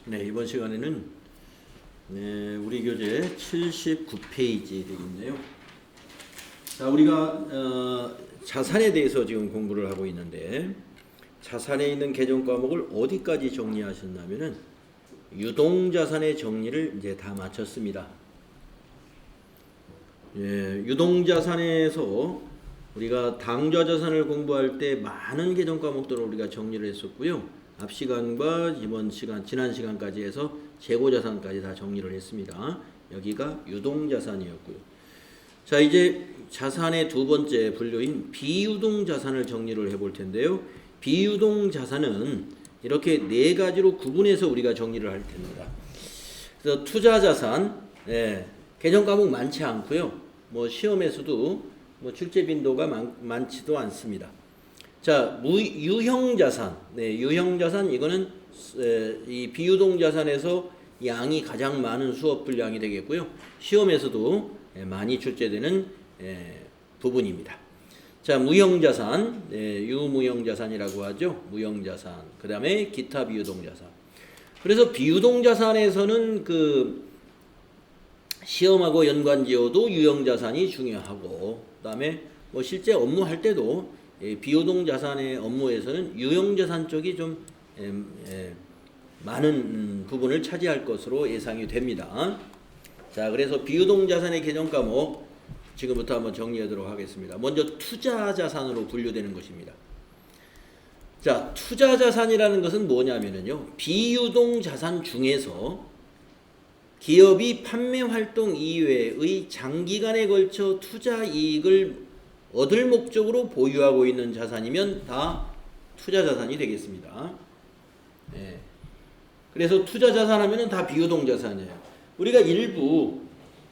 네, 이번 시간에는 우리 교재 79페이지 되겠네요. 자, 우리가 자산에 대해서 지금 공부를 하고 있는데, 자산에 있는 개정 과목을 어디까지 정리하셨냐면은 유동자산의 정리를 이제 다 마쳤습니다. 유동자산에서 우리가 당좌자산을 공부할 때 많은 개정 과목들을 우리가 정리를 했었고요. 앞 시간과 이번 시간, 지난 시간까지 해서 재고자산까지 다 정리를 했습니다. 여기가 유동자산이었고요. 자, 이제 자산의 두 번째 분류인 비유동자산을 정리를 해볼 텐데요. 비유동자산은 이렇게 네 가지로 구분해서 우리가 정리를 할 텐니다. 그래서 투자자산, 개정 과목 많지 않고요. 뭐 시험에서도 뭐 출제 빈도가 많지도 않습니다. 자, 유형자산, 유형자산 이거는 이 비유동자산에서 양이 가장 많은 수업 분량이 되겠고요. 시험에서도 많이 출제되는 부분입니다. 자, 무형자산, 유무형자산이라고 하죠. 무형자산. 그 다음에 기타 비유동자산. 그래서 비유동자산에서는 그 시험하고 연관지어도 유형자산이 중요하고, 그 다음에 뭐 실제 업무할 때도 비유동자산의 업무에서는 유형자산 쪽이 좀 많은 부분을 차지할 것으로 예상이 됩니다. 자, 그래서 비유동자산의 개정 과목 지금부터 한번 정리하도록 하겠습니다. 먼저 투자자산으로 분류되는 것입니다. 자, 투자자산이라는 것은 뭐냐면요, 비유동자산 중에서 기업이 판매 활동 이외의 장기간에 걸쳐 투자 이익을 얻을 목적으로 보유하고 있는 자산이면 다 투자자산이 되겠습니다. 그래서 투자자산 하면은 다 비유동자산이에요. 우리가 일부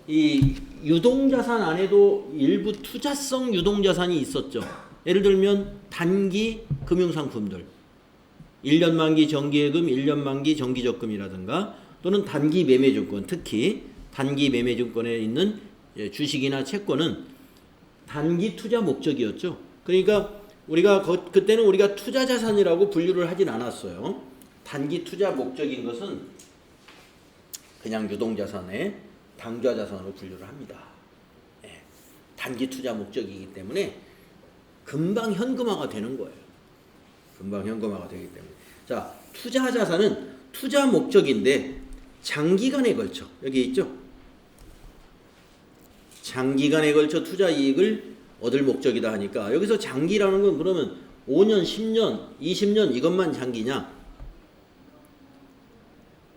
이 유동자산 안에도 일부 투자성 유동자산이 있었죠. 예를 들면 단기 금융상품들, 1년 만기 정기예금, 1년 만기 정기적금이라든가, 또는 단기 매매증권, 특히 단기 매매증권에 있는 주식이나 채권은 단기 투자 목적이었죠. 그러니까 우리가 그때는 우리가 투자자산이라고 분류를 하진 않았어요. 단기 투자 목적인 것은 그냥 유동자산의 당좌자산으로 분류를 합니다. 단기 투자 목적이기 때문에 금방 현금화가 되는 거예요. 금방 현금화가 되기 때문에. 자, 투자자산은 투자 목적인데 장기간에 걸쳐, 여기 있죠? 장기간에 걸쳐 투자 이익을 얻을 목적이다 하니까, 여기서 장기라는 건 그러면 5년, 10년, 20년 이것만 장기냐?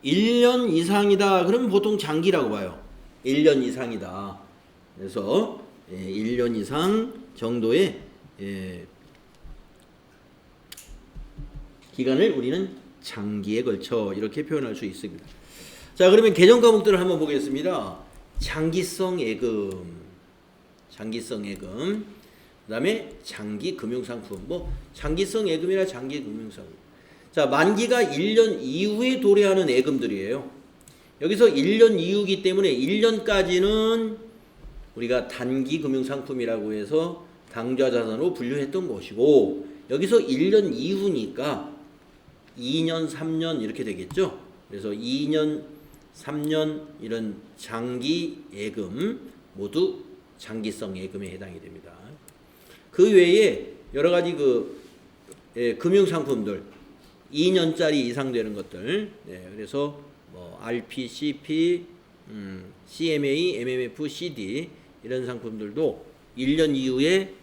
1년 이상이다. 그러면 보통 장기라고 봐요. 1년 이상이다. 그래서 1년 이상 정도의 기간을 우리는 장기에 걸쳐 이렇게 표현할 수 있습니다. 자, 그러면 개정 과목들을 한번 보겠습니다. 장기성 예금, 그 다음에 장기 금융상품, 뭐 장기성 예금이나 장기 금융상품. 자, 만기가 1년 이후에 도래하는 예금들이에요. 여기서 1년 이후이기 때문에 1년까지는 우리가 단기 금융상품이라고 해서 당좌자산으로 분류했던 것이고, 여기서 1년 이후니까 2년, 3년 이렇게 되겠죠. 그래서 2년, 3년 이런 장기 예금 모두 장기성 예금에 해당이 됩니다. 그 외에 여러 가지 금융상품들 2년짜리 이상 되는 것들, 그래서 뭐 RP, CP, CMA, MMF, CD 이런 상품들도 1년 이후에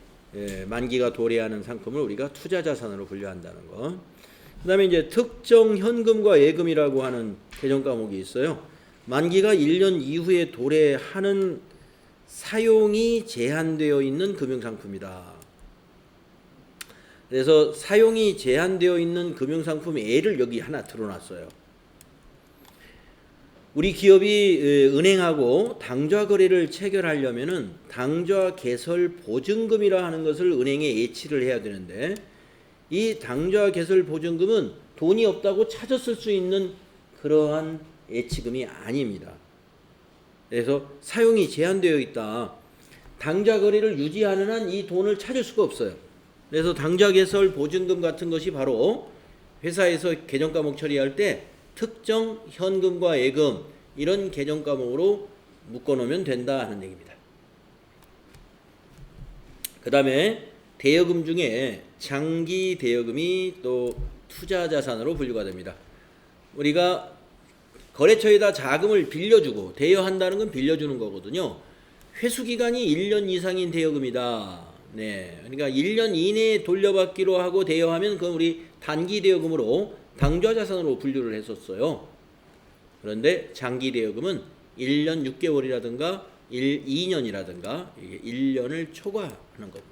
만기가 도래하는 상품을 우리가 투자자산으로 분류한다는 거. 그 다음에 이제 특정 현금과 예금이라고 하는 개정 과목이 있어요. 만기가 1년 이후에 도래하는 사용이 제한되어 있는 금융상품이다. 그래서 사용이 제한되어 있는 금융상품의 예를 여기 하나 들어놨어요. 우리 기업이 은행하고 당좌 거래를 체결하려면은 당좌 개설 보증금이라 하는 것을 은행에 예치를 해야 되는데, 이 당좌 개설 보증금은 돈이 없다고 찾았을 수 있는 그러한 예치금이 아닙니다. 그래서 사용이 제한되어 있다. 당좌 거래를 유지하는 한 이 돈을 찾을 수가 없어요. 그래서 당좌 개설 보증금 같은 것이 바로 회사에서 개정 과목 처리할 때 특정 현금과 예금 이런 계정 과목으로 묶어놓으면 된다 하는 얘기입니다. 그 다음에 대여금 중에 장기 대여금이 또 투자자산으로 분류가 됩니다. 우리가 거래처에다 자금을 빌려주고 대여한다는 건 빌려주는 거거든요. 회수기간이 1년 이상인 대여금이다. 네, 그러니까 1년 이내에 돌려받기로 하고 대여하면 그건 우리 단기 대여금으로 당좌자산으로 분류를 했었어요. 그런데 장기 대여금은 1년 6개월이라든가 2년이라든가 1년을 초과하는 겁니다.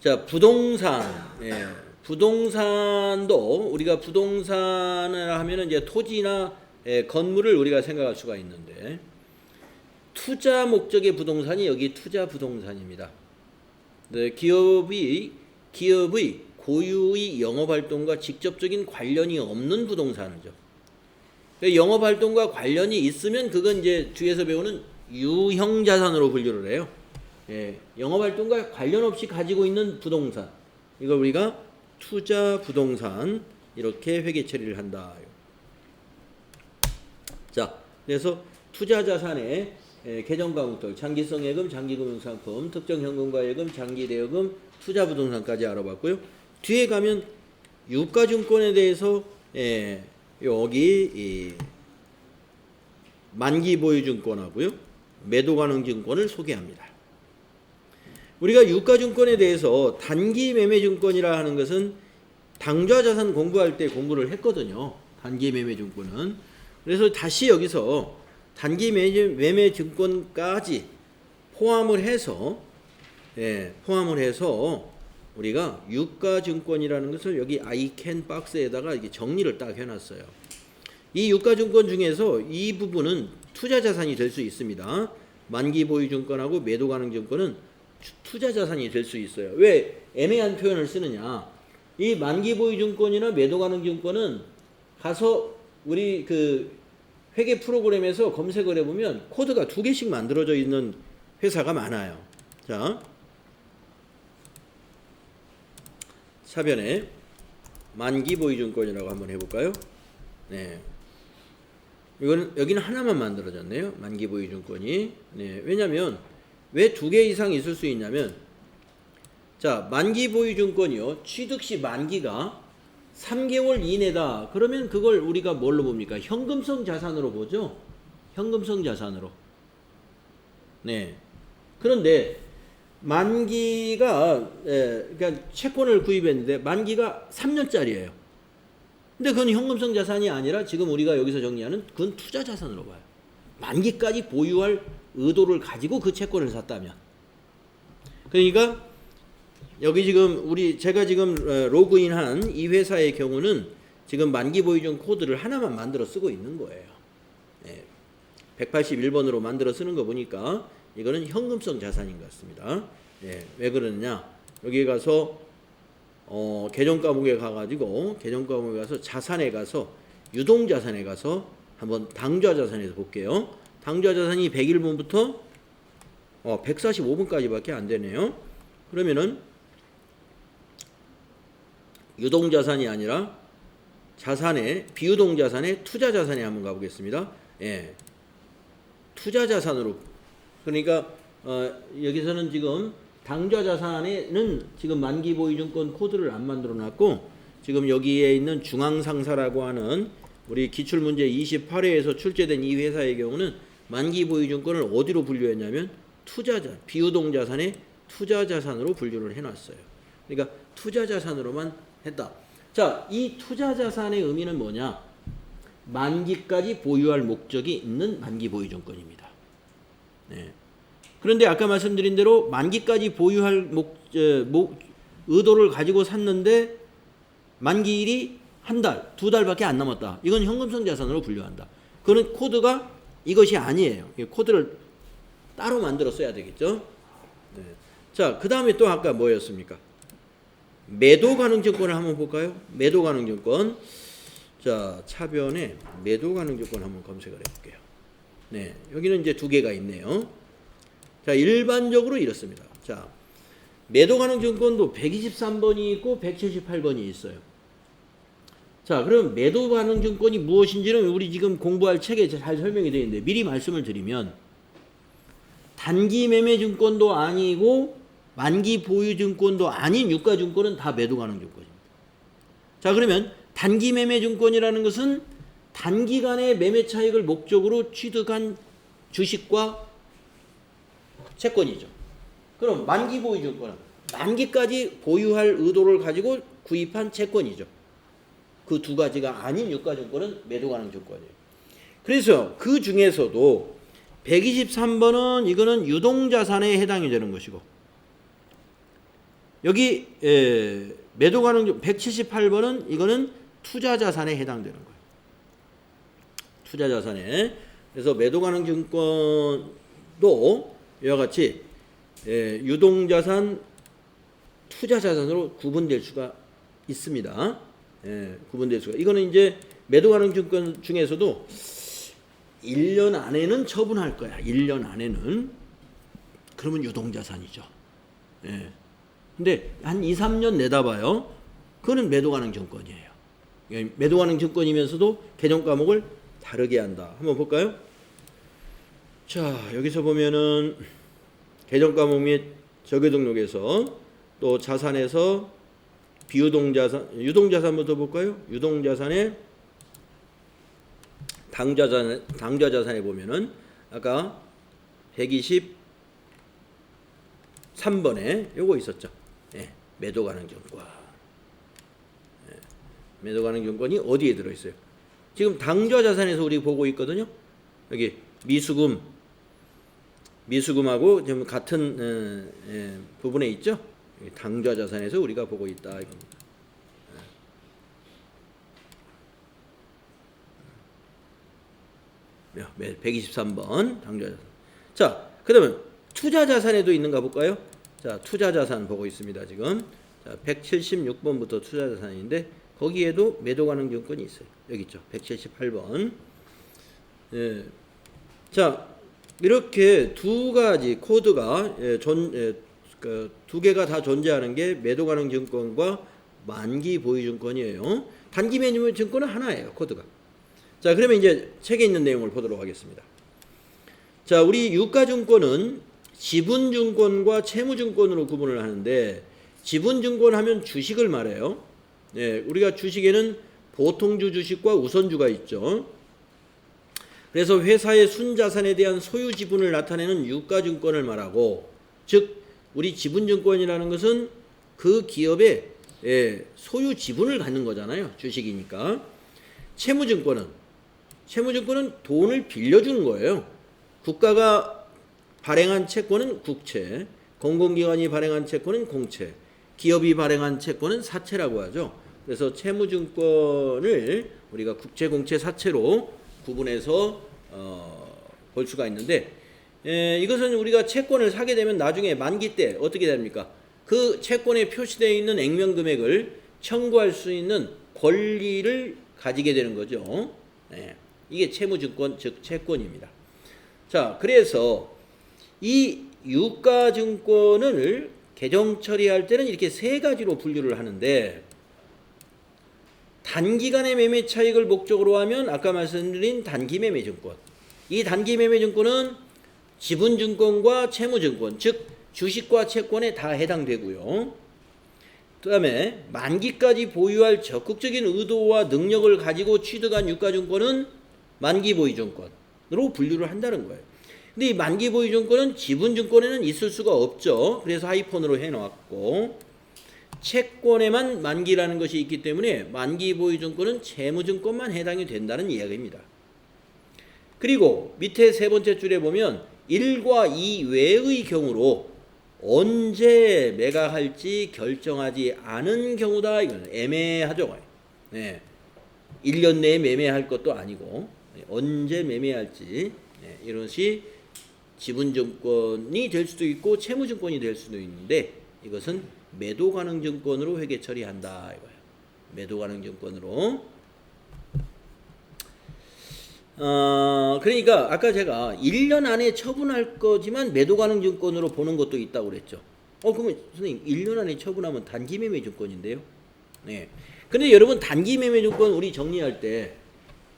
자, 부동산. 예, 부동산도 우리가 부동산을 하면은 이제 토지나 건물을 우리가 생각할 수가 있는데 투자 목적의 부동산이 여기 투자 부동산입니다. 네, 기업의 고유의 영업활동과 직접적인 관련이 없는 부동산이죠. 영업활동과 관련이 있으면 그건 이제 뒤에서 배우는 유형자산으로 분류를 해요. 예, 영업활동과 관련 없이 가지고 있는 부동산, 이걸 우리가 투자 부동산 이렇게 회계 처리를 한다. 자, 그래서 투자자산의 계정 과목들, 장기성 예금, 장기금융상품, 특정 현금과 예금, 장기대여금, 투자부동산까지 알아봤고요. 뒤에 가면 유가증권에 대해서 여기 만기보유증권하고요, 매도가능증권을 소개합니다. 우리가 유가증권에 대해서 단기매매증권이라 하는 것은 당좌자산 공부할 때 공부를 했거든요. 단기매매증권은. 그래서 다시 여기서 단기매매증권까지 포함을 해서 우리가 유가증권이라는 것을 여기 아이캔 박스에다가 이렇게 정리를 딱 해놨어요. 이 유가증권 중에서 이 부분은 투자자산이 될 수 있습니다. 만기보유증권하고 매도가능증권은 투자자산이 될 수 있어요. 왜 애매한 표현을 쓰느냐? 이 만기보유증권이나 매도가능증권은 가서 우리 그 회계 프로그램에서 검색을 해보면 코드가 2개씩 만들어져 있는 회사가 많아요. 자, 차변에 만기보유증권이라고 한번 해볼까요? 네, 여기는 하나만 만들어졌네요. 만기보유증권이. 네, 왜냐하면 왜 2개 이상 있을 수 있냐면, 자, 만기보유증권이요, 취득시 만기가 3개월 이내다. 그러면 그걸 우리가 뭘로 봅니까? 현금성 자산으로 보죠. 현금성 자산으로. 네. 그런데 만기가 그러니까 채권을 구입했는데 만기가 3년짜리예요. 근데 그건 현금성 자산이 아니라 지금 우리가 여기서 정리하는 그건 투자 자산으로 봐요. 만기까지 보유할 의도를 가지고 그 채권을 샀다면. 그러니까 여기 지금 제가 지금 로그인한 이 회사의 경우는 지금 만기 보유증 코드를 하나만 만들어 쓰고 있는 거예요. 181번으로 만들어 쓰는 거 보니까 이거는 현금성 자산인 것 같습니다. 왜 그러느냐? 여기 가서 계정 과목에 가가지고 자산에 가서 유동자산에 가서 한번 당좌자산에서 볼게요. 당좌자산이 101번부터 145번까지밖에 안 되네요. 그러면은 유동자산이 아니라 비유동자산의 투자자산에 한번 가보겠습니다. 투자자산으로. 그러니까 여기서는 지금 당좌자산에는 지금 만기보유증권 코드를 안 만들어놨고, 지금 여기에 있는 중앙상사라고 하는 우리 기출문제 28회에서 출제된 이 회사의 경우는 만기보유증권을 어디로 분류했냐면 비유동자산의 투자자산으로 분류를 해놨어요. 그러니까 투자자산으로만 했다. 자, 이 투자자산의 의미는 뭐냐? 만기까지 보유할 목적이 있는 만기보유증권입니다. 그런데 아까 말씀드린 대로 만기까지 보유할 의도를 가지고 샀는데 만기일이 한 달, 2달밖에 안 남았다. 이건 현금성 자산으로 분류한다. 그런 코드가 이것이 아니에요. 코드를 따로 만들어 써야 되겠죠. 자, 그 다음에 또 아까 뭐였습니까? 매도가능증권을 한번 볼까요? 매도가능증권. 자, 차변에 매도가능증권 한번 검색을 해볼게요. 여기는 이제 2개가 있네요. 자, 일반적으로 이렇습니다. 자, 매도가능증권도 123번이 있고 178번이 있어요. 자, 그럼 매도 가능 증권이 무엇인지는 우리 지금 공부할 책에 잘 설명이 되어 있는데 미리 말씀을 드리면 단기 매매 증권도 아니고 만기 보유 증권도 아닌 유가 증권은 다 매도 가능 증권입니다. 자, 그러면 단기 매매 증권이라는 것은 단기간의 매매 차익을 목적으로 취득한 주식과 채권이죠. 그럼 만기 보유 증권은 만기까지 보유할 의도를 가지고 구입한 채권이죠. 그 두 가지가 아닌 유가 증권은 매도 가능 증권이에요. 그래서 그 중에서도 123번은 이거는 유동자산에 해당이 되는 것이고 여기 매도 가능 178번은 이거는 투자자산에 해당되는 거예요. 투자자산에. 그래서 매도 가능 증권도 이와 같이 유동자산, 투자자산으로 구분될 수가 있습니다. 구분될 수가. 이거는 이제 매도 가능 증권 중에서도 1년 안에는 처분할 거야. 1년 안에는. 그러면 유동자산이죠. 근데 한 2, 3년 내다봐요. 그거는 매도 가능 증권이에요. 매도 가능 증권이면서도 개정 과목을 다르게 한다. 한번 볼까요? 자, 여기서 보면은 개정 과목 및 적용 등록에서 또 자산에서 비유동자산, 유동자산부터 볼까요? 유동자산에 당좌자산에 보면은 아까 123번에 요거 있었죠. 매도 가능 증권. 매도 가능 증권이 어디에 들어 있어요? 지금 당좌자산에서 우리 보고 있거든요. 여기 미수금하고 좀 같은 부분에 있죠. 당좌자산에서 우리가 보고 있다 이겁니다. 123번 당좌자산. 자, 그러면 투자자산에도 있는가 볼까요? 자, 투자자산 보고 있습니다 지금. 자, 176번부터 투자자산인데 거기에도 매도 가능 증권이 있어요. 여기 있죠. 178번. 자, 이렇게 두 가지 코드가 두 개가 다 존재하는 게 매도 가능 증권과 만기 보유 증권이에요. 단기 매매 증권은 하나예요, 코드가. 자, 그러면 이제 책에 있는 내용을 보도록 하겠습니다. 자, 우리 유가증권은 지분증권과 채무증권으로 구분을 하는데 지분증권 하면 주식을 말해요. 우리가 주식에는 보통주 주식과 우선주가 있죠. 그래서 회사의 순자산에 대한 소유 지분을 나타내는 유가증권을 말하고, 즉 우리 지분증권이라는 것은 그 기업의 소유 지분을 갖는 거잖아요. 주식이니까. 채무증권은 돈을 빌려주는 거예요. 국가가 발행한 채권은 국채, 공공기관이 발행한 채권은 공채, 기업이 발행한 채권은 사채라고 하죠. 그래서 채무증권을 우리가 국채, 공채, 사채로 구분해서 볼 수가 있는데, 이것은 우리가 채권을 사게 되면 나중에 만기 때 어떻게 됩니까? 그 채권에 표시되어 있는 액면 금액을 청구할 수 있는 권리를 가지게 되는 거죠. 이게 채무증권, 즉 채권입니다. 자, 그래서 이 유가증권을 개정 처리할 때는 이렇게 세 가지로 분류를 하는데, 단기간의 매매 차익을 목적으로 하면 아까 말씀드린 단기 매매 증권. 이 단기 매매 증권은 지분증권과 채무증권, 즉 주식과 채권에 다 해당되고요. 그 다음에 만기까지 보유할 적극적인 의도와 능력을 가지고 취득한 유가증권은 만기보유증권으로 분류를 한다는 거예요. 근데 이 만기보유증권은 지분증권에는 있을 수가 없죠. 그래서 하이폰으로 해놓았고, 채권에만 만기라는 것이 있기 때문에 만기보유증권은 채무증권만 해당이 된다는 이야기입니다. 그리고 밑에 세 번째 줄에 보면 1과 2 외의 경우로 언제 매각할지 결정하지 않은 경우다. 이건 애매하죠. 1년 내에 매매할 것도 아니고 언제 매매할지, 이런 것이 지분증권이 될 수도 있고 채무증권이 될 수도 있는데, 이것은 매도 가능 증권으로 회계 처리한다 이거예요. 매도 가능 증권으로. 그러니까 아까 제가 1년 안에 처분할 거지만 매도 가능 증권으로 보는 것도 있다고 그랬죠. 그러면 선생님 1년 안에 처분하면 단기 매매 증권인데요. 근데 여러분 단기 매매 증권 우리 정리할 때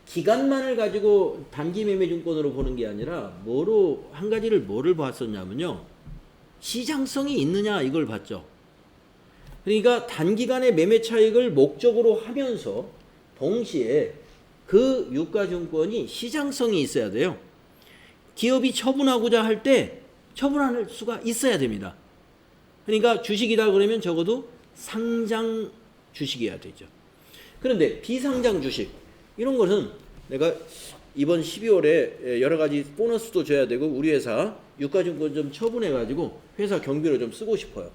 기간만을 가지고 단기 매매 증권으로 보는 게 아니라 뭐로 한 가지를 뭐를 봤었냐면요. 시장성이 있느냐 이걸 봤죠. 그러니까 단기간의 매매 차익을 목적으로 하면서 동시에 그 유가증권이 시장성이 있어야 돼요. 기업이 처분하고자 할 때 처분할 수가 있어야 됩니다. 그러니까 주식이다 그러면 적어도 상장 주식이어야 되죠. 그런데 비상장 주식 이런 것은 내가 이번 12월에 여러 가지 보너스도 줘야 되고 우리 회사 유가증권 좀 처분해 가지고 회사 경비로 좀 쓰고 싶어요.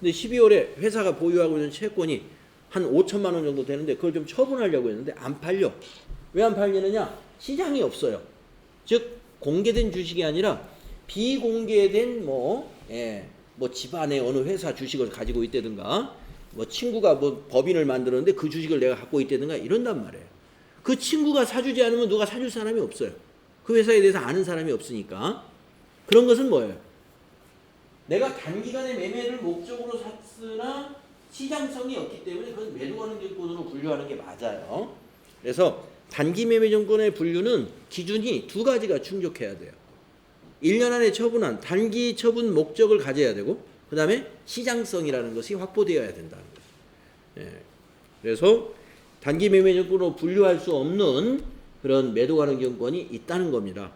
근데 12월에 회사가 보유하고 있는 채권이 한 5천만 원 정도 되는데 그걸 좀 처분하려고 했는데 안 팔려. 왜 안 팔리느냐? 시장이 없어요. 즉 공개된 주식이 아니라 비공개된 뭐 집안에 어느 회사 주식을 가지고 있다든가 뭐 친구가 뭐 법인을 만들었는데 그 주식을 내가 갖고 있다든가 이런단 말이에요. 그 친구가 사주지 않으면 누가 사줄 사람이 없어요. 그 회사에 대해서 아는 사람이 없으니까. 그런 것은 뭐예요? 내가 단기간에 매매를 목적으로 샀으나 시장성이 없기 때문에 그건 매도가능 증권으로 분류하는 게 맞아요. 그래서 단기 매매 증권의 분류는 기준이 두 가지가 충족해야 돼요. 1년 안에 처분한 단기 처분 목적을 가져야 되고 그 다음에 시장성이라는 것이 확보되어야 된다는 거죠. 그래서 단기 매매 증권으로 분류할 수 없는 그런 매도 가능 증권이 있다는 겁니다.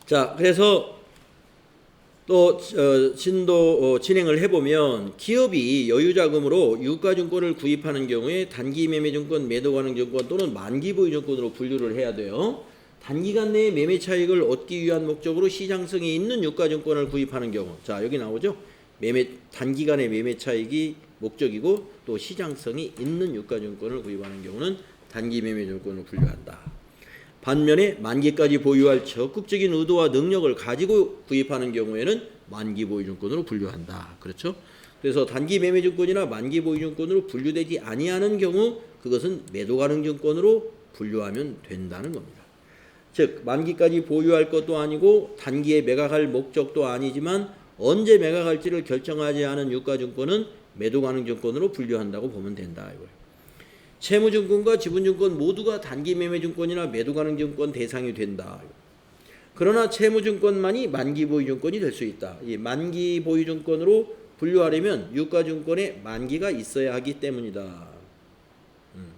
자, 그래서 또 진행을 해보면 기업이 여유자금으로 유가증권을 구입하는 경우에 단기 매매 증권, 매도 가능 증권 또는 만기 보유 증권으로 분류를 해야 돼요. 단기간 내에 매매 차익을 얻기 위한 목적으로 시장성이 있는 유가증권을 구입하는 경우, 자 여기 나오죠. 단기간의 매매 차익이 목적이고 또 시장성이 있는 유가증권을 구입하는 경우는 단기 매매 증권을 분류한다. 반면에 만기까지 보유할 적극적인 의도와 능력을 가지고 구입하는 경우에는 만기 보유 증권으로 분류한다. 그렇죠? 그래서 단기 매매 증권이나 만기 보유 증권으로 분류되지 아니하는 경우 그것은 매도 가능 증권으로 분류하면 된다는 겁니다. 즉 만기까지 보유할 것도 아니고 단기에 매각할 목적도 아니지만 언제 매각할지를 결정하지 않은 유가증권은 매도 가능 증권으로 분류한다고 보면 된다 이거예요. 채무증권과 지분증권 모두가 단기 매매증권이나 매도 가능 증권 대상이 된다. 그러나 채무증권만이 만기 보유증권이 될 수 있다. 이 만기 보유증권으로 분류하려면 유가증권에 만기가 있어야 하기 때문이다.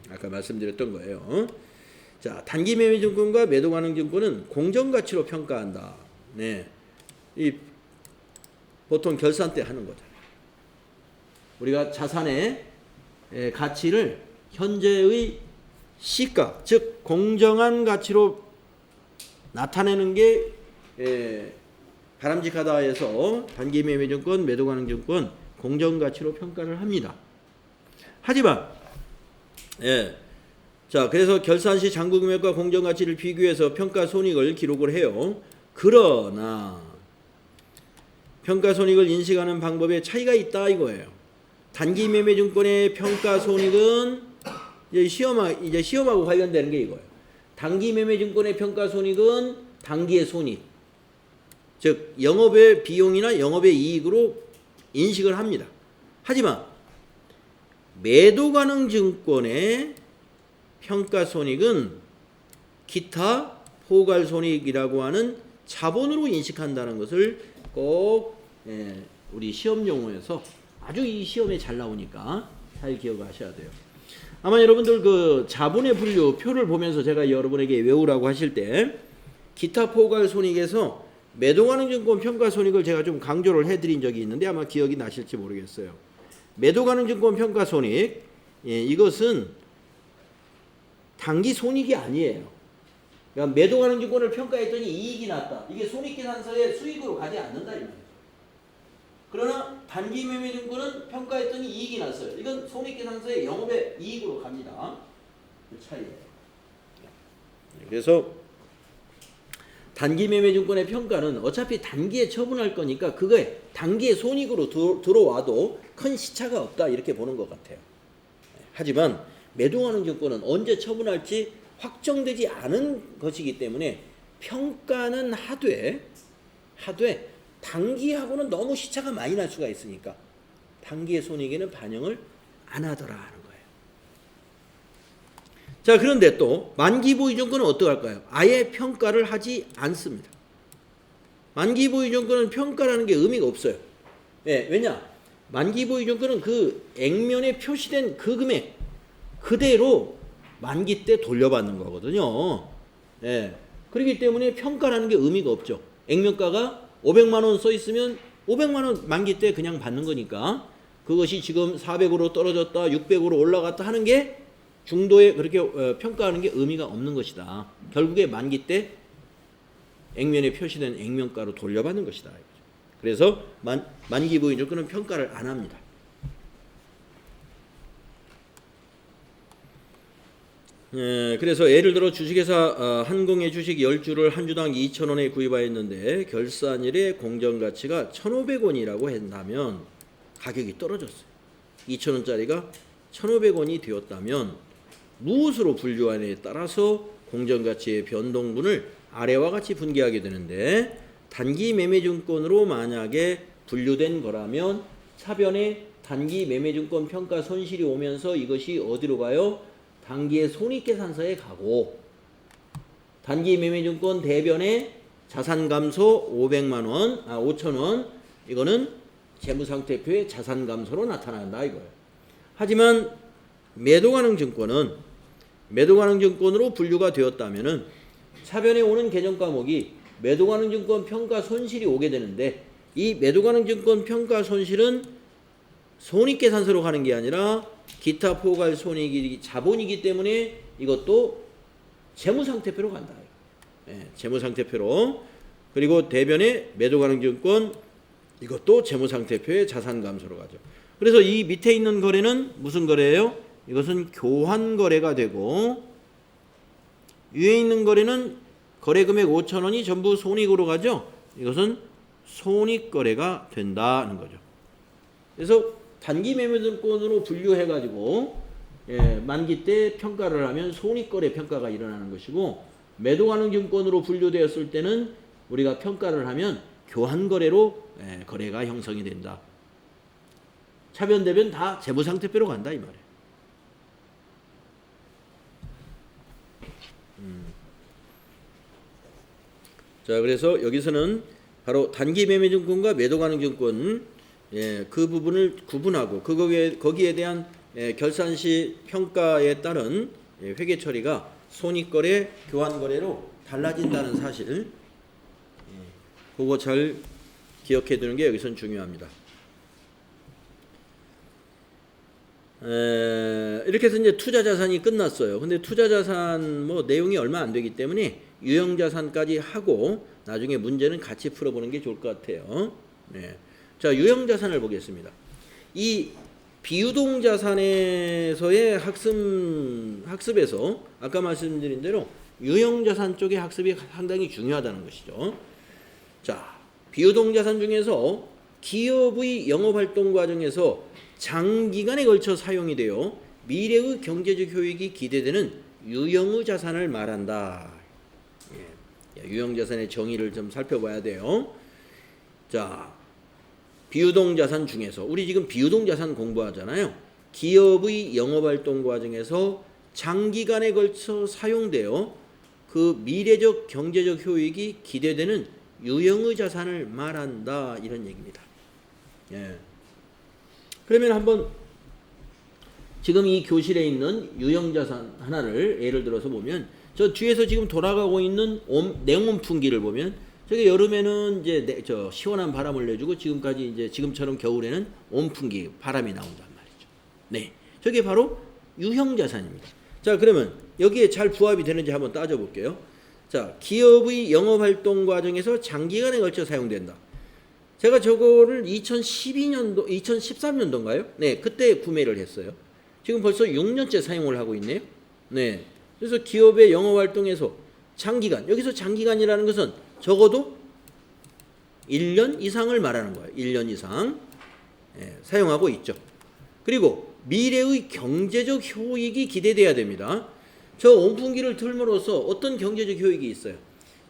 아까 말씀드렸던 거예요. 자, 단기 매매증권과 매도 가능 증권은 공정가치로 평가한다. 네, 보통 결산 때 하는 거잖아요. 우리가 자산의 가치를 현재의 시가, 즉 공정한 가치로 나타내는 게 바람직하다 해서 단기 매매증권, 매도 가능 증권 공정가치로 평가를 합니다. 하지만 자 그래서 결산 시 잔고금액과 공정가치를 비교해서 평가손익을 기록을 해요. 그러나 평가손익을 인식하는 방법에 차이가 있다 이거예요. 단기 매매증권의 평가손익은 이제 시험하고 관련되는 게 이거예요. 단기 매매증권의 평가손익은 단기의 손익, 즉 영업의 비용이나 영업의 이익으로 인식을 합니다. 하지만 매도 가능 증권의 평가손익은 기타 포괄손익이라고 하는 자본으로 인식한다는 것을 꼭 우리 시험 용어에서 아주 이 시험에 잘 나오니까 잘 기억하셔야 돼요. 아마 여러분들 그 자본의 분류 표를 보면서 제가 여러분에게 외우라고 하실 때 기타 포괄손익에서 매도 가능 증권 평가손익을 제가 좀 강조를 해드린 적이 있는데 아마 기억이 나실지 모르겠어요. 매도 가능 증권 평가손익 이것은 단기 손익이 아니에요. 그러니까 매도 가능 증권을 평가했더니 이익이 났다. 이게 손익계산서에 수익으로 가지 않는다 이 말이죠. 그러나 단기 매매 증권은 평가했더니 이익이 났어요. 이건 손익계산서에 영업의 이익으로 갑니다. 그 차이예요. 그래서 단기 매매 증권의 평가는 어차피 단기에 처분할 거니까 그거에 단기의 손익으로 들어와도 큰 시차가 없다 이렇게 보는 것 같아요. 하지만 매도하는 증권은 언제 처분할지 확정되지 않은 것이기 때문에 평가는 하되 단기하고는 너무 시차가 많이 날 수가 있으니까 단기의 손익에는 반영을 안 하더라 하는 거예요. 자, 그런데 또 만기보유증권은 어떡할까요? 아예 평가를 하지 않습니다. 만기보유증권은 평가라는 게 의미가 없어요. 예, 왜냐? 만기보유증권은 그 액면에 표시된 그 금액 그대로 만기 때 돌려받는 거거든요. 예, 그렇기 때문에 평가라는 게 의미가 없죠. 액면가가 500만 원 써 있으면 500만 원 만기 때 그냥 받는 거니까 그것이 지금 400으로 떨어졌다 600으로 올라갔다 하는 게 중도에 그렇게 평가하는 게 의미가 없는 것이다. 결국에 만기 때 액면에 표시된 액면가로 돌려받는 것이다. 그래서 만기보유증권은 평가를 안 합니다. 그래서 예를 들어 주식회사 한공의 주식 10주를 한 주당 2,000원에 구입하였는데 결산일에 공정가치가 1,500원이라고 한다면 가격이 떨어졌어요. 2,000원짜리가 1,500원이 되었다면 무엇으로 분류하느냐에 따라서 공정가치의 변동분을 아래와 같이 분개하게 되는데 단기 매매증권으로 만약에 분류된 거라면 차변에 단기 매매증권 평가 손실이 오면서 이것이 어디로 가요? 단기의 손익계산서에 가고 단기 매매증권 대변에 자산 감소 5,000원 이거는 재무상태표의 자산 감소로 나타난다 이거예요. 하지만 매도가능증권은 매도가능증권으로 분류가 되었다면은 차변에 오는 계정과목이 매도가능증권 평가 손실이 오게 되는데 이 매도가능증권 평가 손실은 손익계산서로 가는 게 아니라 기타 포괄 손익이 자본이기 때문에 이것도 재무상태표로 간다. 예, 재무상태표로. 그리고 대변에 매도가능증권 이것도 재무상태표의 자산 감소로 가죠. 그래서 이 밑에 있는 거래는 무슨 거래예요? 이것은 교환거래가 되고 위에 있는 거래는 거래금액 5,000원이 전부 손익으로 가죠. 이것은 손익거래가 된다는 거죠. 그래서 단기 매매증권으로 분류해가지고 만기 때 평가를 하면 손익거래 평가가 일어나는 것이고 매도가능증권으로 분류되었을 때는 우리가 평가를 하면 교환거래로 거래가 형성이 된다. 차변대변 다 재무상태표로 간다 이 말이에요. 자, 그래서 여기서는 바로 단기 매매증권과 매도가능증권 그 부분을 구분하고 거기에 대한 결산시 평가에 따른 회계 처리가 손익거래, 교환거래로 달라진다는 사실 그거 잘 기억해 두는 게 여기선 중요합니다. 이렇게 해서 이제 투자자산이 끝났어요. 근데 투자자산 뭐 내용이 얼마 안 되기 때문에 유형자산까지 하고 나중에 문제는 같이 풀어보는 게 좋을 것 같아요. 네. 자, 유형자산을 보겠습니다. 이 비유동자산에서의 학습에서 아까 말씀드린 대로 유형자산 쪽의 학습이 상당히 중요하다는 것이죠. 자, 비유동자산 중에서 기업의 영업활동 과정에서 장기간에 걸쳐 사용이 되어 미래의 경제적 효익이 기대되는 유형의 자산을 말한다. 유형자산의 정의를 좀 살펴봐야 돼요. 자, 비유동자산 중에서 우리 지금 비유동자산 공부하잖아요. 기업의 영업활동 과정에서 장기간에 걸쳐 사용되어 그 미래적 경제적 효익이 기대되는 유형의 자산을 말한다 이런 얘기입니다. 그러면 한번 지금 이 교실에 있는 유형자산 하나를 예를 들어서 보면 저 뒤에서 지금 돌아가고 있는 냉온풍기를 보면 저게 여름에는 이제 저 시원한 바람을 내주고 지금까지 이제 지금처럼 겨울에는 온풍기 바람이 나온단 말이죠. 네, 저게 바로 유형자산입니다. 자, 그러면 여기에 잘 부합이 되는지 한번 따져볼게요. 자, 기업의 영업활동 과정에서 장기간에 걸쳐 사용된다. 제가 저거를 2013년도인가요? 네, 그때 구매를 했어요. 지금 벌써 6년째 사용을 하고 있네요. 네, 그래서 기업의 영업활동에서 장기간, 여기서 장기간이라는 것은 적어도 1년 이상을 말하는 거예요. 1년 이상 사용하고 있죠. 그리고 미래의 경제적 효익이 기대돼야 됩니다. 저 온풍기를 틀므로써 어떤 경제적 효익이 있어요?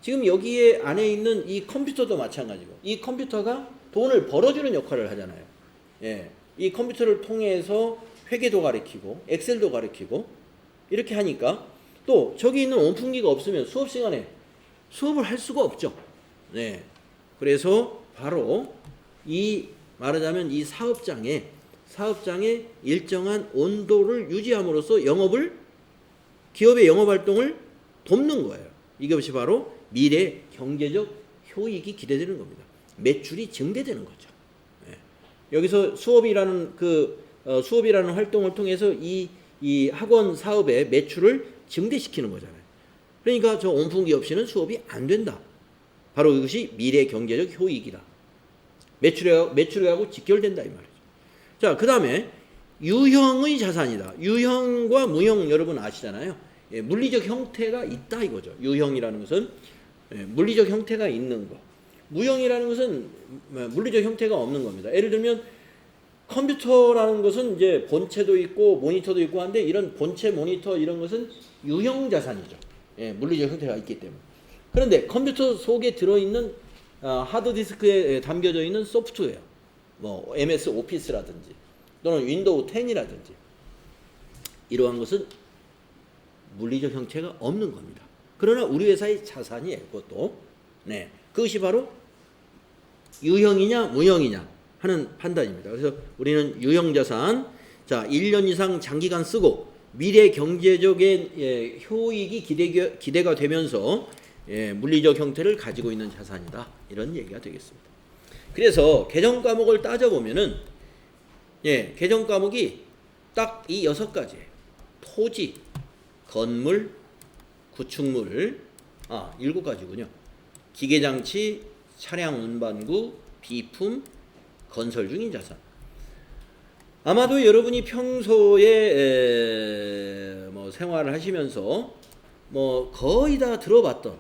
지금 여기에 안에 있는 이 컴퓨터도 마찬가지고 이 컴퓨터가 돈을 벌어주는 역할을 하잖아요. 이 컴퓨터를 통해서 회계도 가르치고 엑셀도 가르치고 이렇게 하니까 또 저기 있는 온풍기가 없으면 수업 시간에 수업을 할 수가 없죠. 네. 그래서 바로 이 말하자면 이 사업장에 일정한 온도를 유지함으로써 기업의 영업 활동을 돕는 거예요. 이것이 바로 미래 경제적 효익이 기대되는 겁니다. 매출이 증대되는 거죠. 네. 여기서 수업이라는 활동을 통해서 이 학원 사업의 매출을 증대시키는 거잖아요. 그러니까 저 온풍기 없이는 수업이 안 된다. 바로 이것이 미래 경제적 효익이다. 매출하고 직결된다 이 말이죠. 자, 그 다음에 유형의 자산이다. 유형과 무형 여러분 아시잖아요. 예, 물리적 형태가 있다 이거죠. 유형이라는 것은 물리적 형태가 있는 거. 무형이라는 것은 물리적 형태가 없는 겁니다. 예를 들면 컴퓨터라는 것은 이제 본체도 있고 모니터도 있고 한데 이런 본체 모니터 이런 것은 유형 자산이죠. 예, 물리적 형태가 있기 때문에. 그런데 컴퓨터 속에 들어있는 하드디스크에 담겨져 있는 소프트웨어, 뭐 MS 오피스라든지 또는 윈도우 10이라든지 이러한 것은 물리적 형태가 없는 겁니다. 그러나 우리 회사의 자산이에요. 그것도. 네, 그것이 바로 유형이냐 무형이냐 하는 판단입니다. 그래서 우리는 유형 자산, 자 1년 이상 장기간 쓰고 미래 경제적인 효익이 기대가 되면서 물리적 형태를 가지고 있는 자산이다. 이런 얘기가 되겠습니다. 그래서 개정 과목을 따져보면은 개정 과목이 딱 이 6가지예요. 토지, 건물, 구축물, 7가지군요. 기계장치, 차량 운반구, 비품, 건설 중인 자산. 아마도 여러분이 평소에 뭐 생활을 하시면서 뭐 거의 다 들어봤던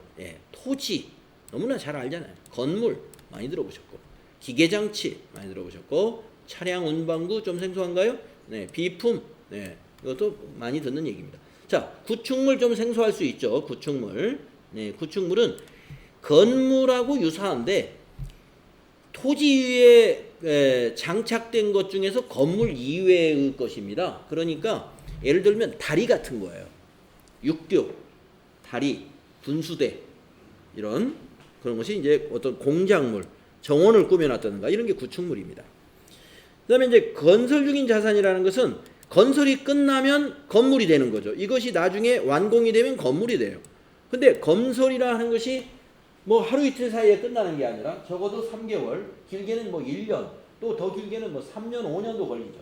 토지 너무나 잘 알잖아요. 건물 많이 들어보셨고, 기계장치 많이 들어보셨고, 차량 운반구 좀 생소한가요? 네, 비품 이것도 많이 듣는 얘기입니다. 자, 구축물 좀 생소할 수 있죠. 구축물. 네, 구축물은 건물하고 유사한데 토지 위에 장착된 것 중에서 건물 이외의 것입니다. 그러니까 예를 들면 다리 같은 거예요. 육교, 다리, 분수대 이런 그런 것이 이제 어떤 공작물, 정원을 꾸며놨다든가 이런 게 구축물입니다. 그다음에 이제 건설 중인 자산이라는 것은 건설이 끝나면 건물이 되는 거죠. 이것이 나중에 완공이 되면 건물이 돼요. 근데 건설이라 하는 것이 뭐 하루 이틀 사이에 끝나는 게 아니라 적어도 3개월, 길게는 뭐 1년, 또 더 길게는 뭐 3년, 5년도 걸리죠.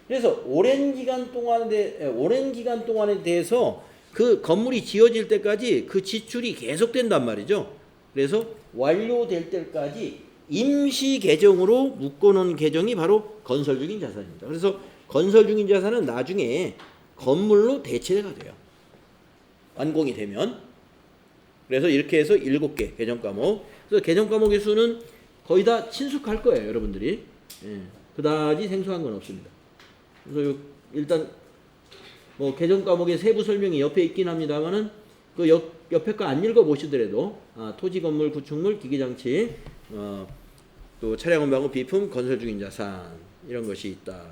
그래서 오랜 기간 동안에 대해서 그 건물이 지어질 때까지 그 지출이 계속된단 말이죠. 그래서 완료될 때까지 임시 계정으로 묶어놓은 계정이 바로 건설 중인 자산입니다. 그래서 건설 중인 자산은 나중에 건물로 대체가 돼요. 완공이 되면. 그래서 이렇게 해서 7개 개정 과목. 그래서 개정 과목의 수는 거의 다 친숙할 거예요, 여러분들이. 그다지 생소한 건 없습니다. 그래서 일단 뭐 개정 과목의 세부 설명이 옆에 있긴 합니다만은 그 옆에 거 안 읽어 보시더라도 토지, 건물, 구축물, 기계장치, 또 차량 운반구, 비품, 건설 중인 자산 이런 것이 있다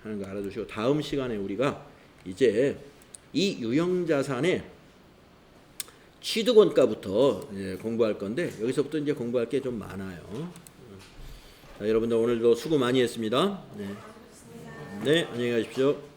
하는 거 알아두시고, 다음 시간에 우리가 이제 이 유형 자산의 취득원가부터 공부할 건데 여기서부터 이제 공부할 게 좀 많아요. 자, 여러분들 오늘도 수고 많이 했습니다. 네, 안녕히 가십시오.